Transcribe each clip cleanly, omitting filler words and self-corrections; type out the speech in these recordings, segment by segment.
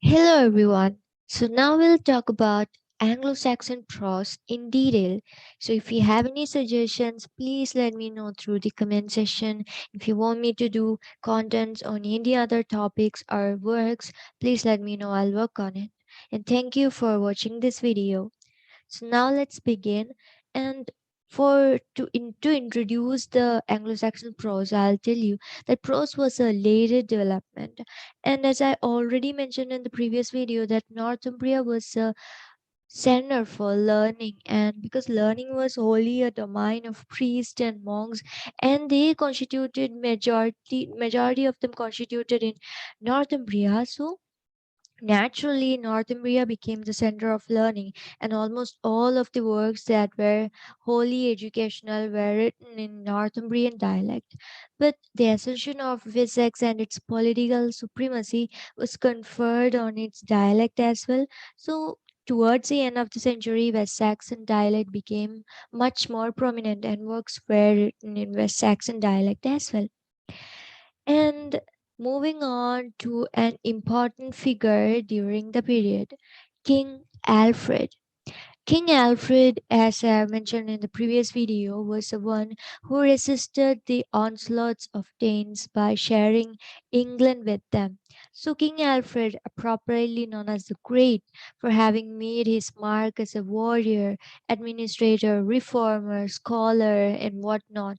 Hello everyone. So now we'll talk about Anglo-Saxon prose in detail. So if you have any suggestions, please let me know through the comment section. If you want me to do contents on any other topics or works, please let me know. I'll work on it. And thank you for watching this video. So now let's begin. And to introduce the Anglo-Saxon prose, I'll tell you that prose was a later development. And as I already mentioned in the previous video, that Northumbria was a center for learning, and because learning was wholly a domain of priests and monks, and they constituted majority of them constituted in Northumbria. So naturally, Northumbria became the center of learning, and almost all of the works that were wholly educational were written in Northumbrian dialect. But the ascension of Wessex and its political supremacy was conferred on its dialect as well. So, towards the end of the century, West Saxon dialect became much more prominent, and works were written in West Saxon dialect as well. And moving on to an important figure during the period, King Alfred. King Alfred, as I mentioned in the previous video, was the one who resisted the onslaughts of Danes by sharing England with them. So, King Alfred, appropriately known as the Great, for having made his mark as a warrior, administrator, reformer, scholar, and whatnot,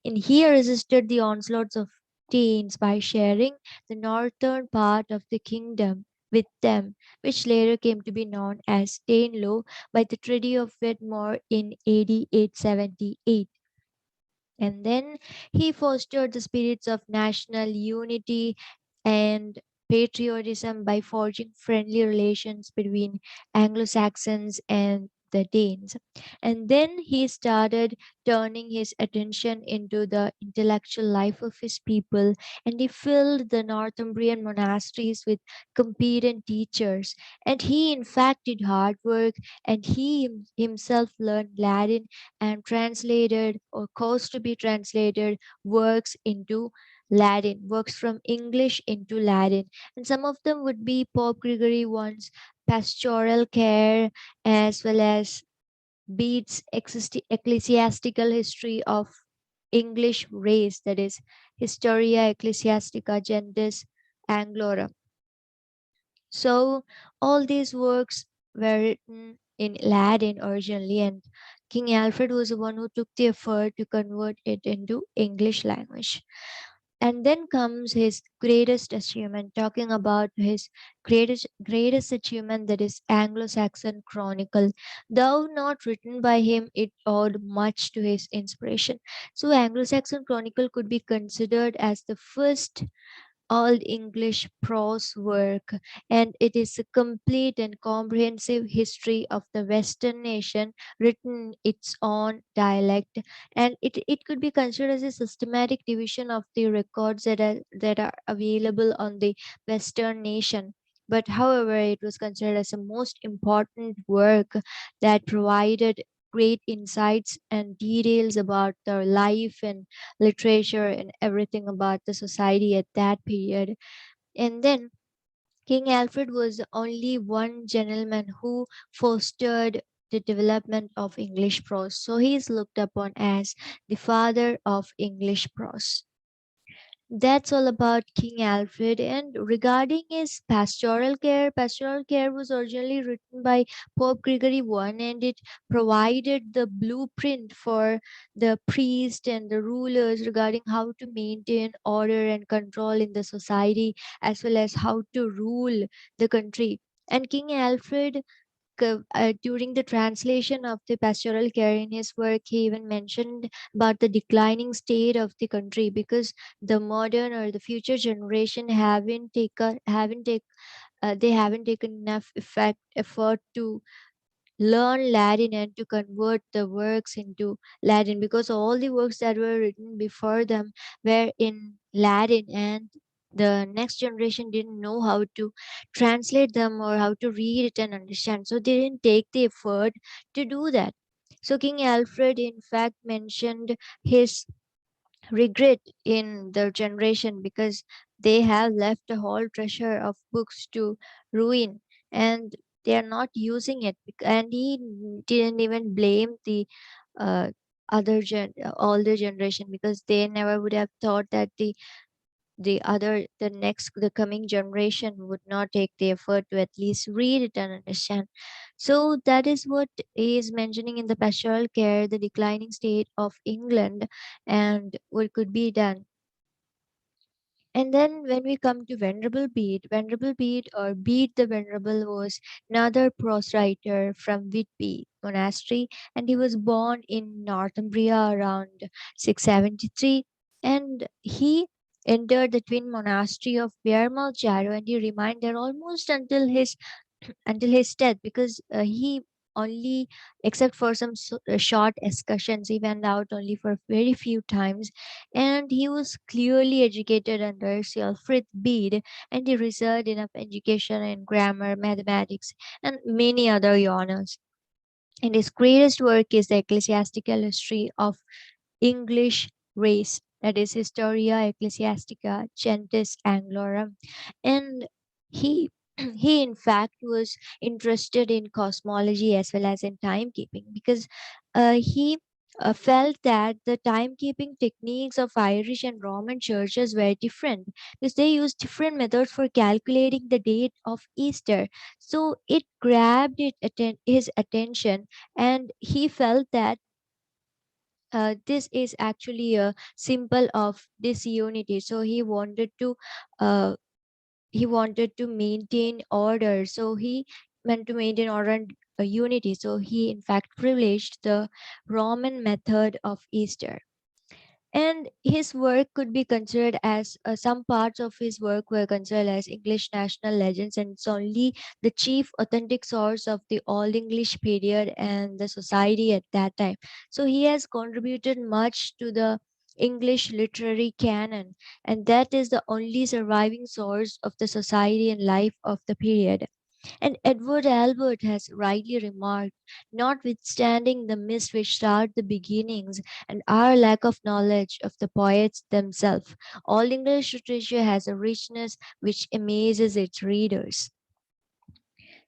and he resisted the onslaughts of Danes by sharing the northern part of the kingdom with them, which later came to be known as Danelaw by the Treaty of Wedmore in AD 878. And then he fostered the spirits of national unity and patriotism by forging friendly relations between Anglo Saxons and the Danes. And then he started turning his attention into the intellectual life of his people, and he filled the Northumbrian monasteries with competent teachers. And he, in fact, did hard work, and he himself learned Latin and translated or caused to be translated works into Latin, works from English into Latin. And some of them would be Pope Gregory I's Pastoral Care, as well as Bede's Ecclesiastical History of English Race, that is Historia Ecclesiastica Gentis Anglorum. So all these works were written in Latin originally, and King Alfred was the one who took the effort to convert it into English language. And then comes his greatest achievement, talking about his greatest achievement, that is Anglo-Saxon Chronicle. Though not written by him, it owed much to his inspiration. So Anglo-Saxon Chronicle could be considered as the first Old English prose work, and it is a complete and comprehensive history of the Western nation written in its own dialect. And it could be considered as a systematic division of the records that are available on the Western nation. But however, it was considered as the most important work that provided great insights and details about their life and literature and everything about the society at that period. And then King Alfred was the only one gentleman who fostered the development of English prose. So he is looked upon as the father of English prose. That's all about King Alfred. And regarding his Pastoral Care was originally written by Pope Gregory I, and it provided the blueprint for the priest and the rulers regarding how to maintain order and control in the society, as well as how to rule the country. And King Alfred, during the translation of the Pastoral Care in his work, he even mentioned about the declining state of the country, because the modern or the future generation haven't taken enough effort to learn Latin and to convert the works into Latin, because all the works that were written before them were in Latin, and the next generation didn't know how to translate them or how to read it and understand. So they didn't take the effort to do that. So King Alfred, in fact, mentioned his regret in the generation, because they have left a whole treasure of books to ruin, and they are not using it. And he didn't even blame the uh, older generation, because they never would have thought that the coming generation would not take the effort to at least read it and understand. So that is what is mentioning in the Pastoral Care, the declining state of England, and what could be done. And then when we come to Venerable Bede or Bede the Venerable was another prose writer from Whitby Monastery, and he was born in Northumbria around 673. And he entered the twin monastery of Bearmouth Jarrow, and he remained there almost until his death, because he only, except for some short excursions, he went out only for very few times. And he was clearly educated under Sir Alfred Bede, and he received enough education in grammar, mathematics, and many other honors. And his greatest work is the Ecclesiastical History of English Race, that is Historia Ecclesiastica Gentis Anglorum. And he he in fact was interested in cosmology as well as in timekeeping, because he felt that the timekeeping techniques of Irish and Roman churches were different, because they used different methods for calculating the date of Easter. So it grabbed his attention, and he felt that this is actually a symbol of disunity. So uh, he wanted to maintain order. So he meant to maintain order and unity. So he in fact privileged the Roman method of Easter. And his work could be considered as some parts of his work were considered as English national legends, and it's only the chief authentic source of the Old English period and the society at that time. So he has contributed much to the English literary canon, and that is the only surviving source of the society and life of the period. And Edward Albert has rightly remarked, notwithstanding the myths which start the beginnings and our lack of knowledge of the poets themselves, all English literature has a richness which amazes its readers.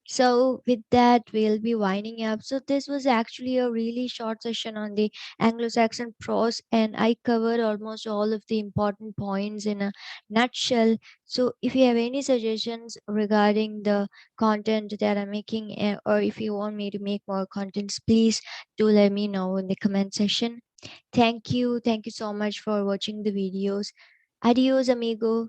So, with that, we'll be winding up. So, this was actually a really short session on the Anglo Saxon prose, and I covered almost all of the important points in a nutshell. So, if you have any suggestions regarding the content that I'm making, or if you want me to make more contents, please do let me know in the comment section. Thank you. Thank you so much for watching the videos. Adios, amigo.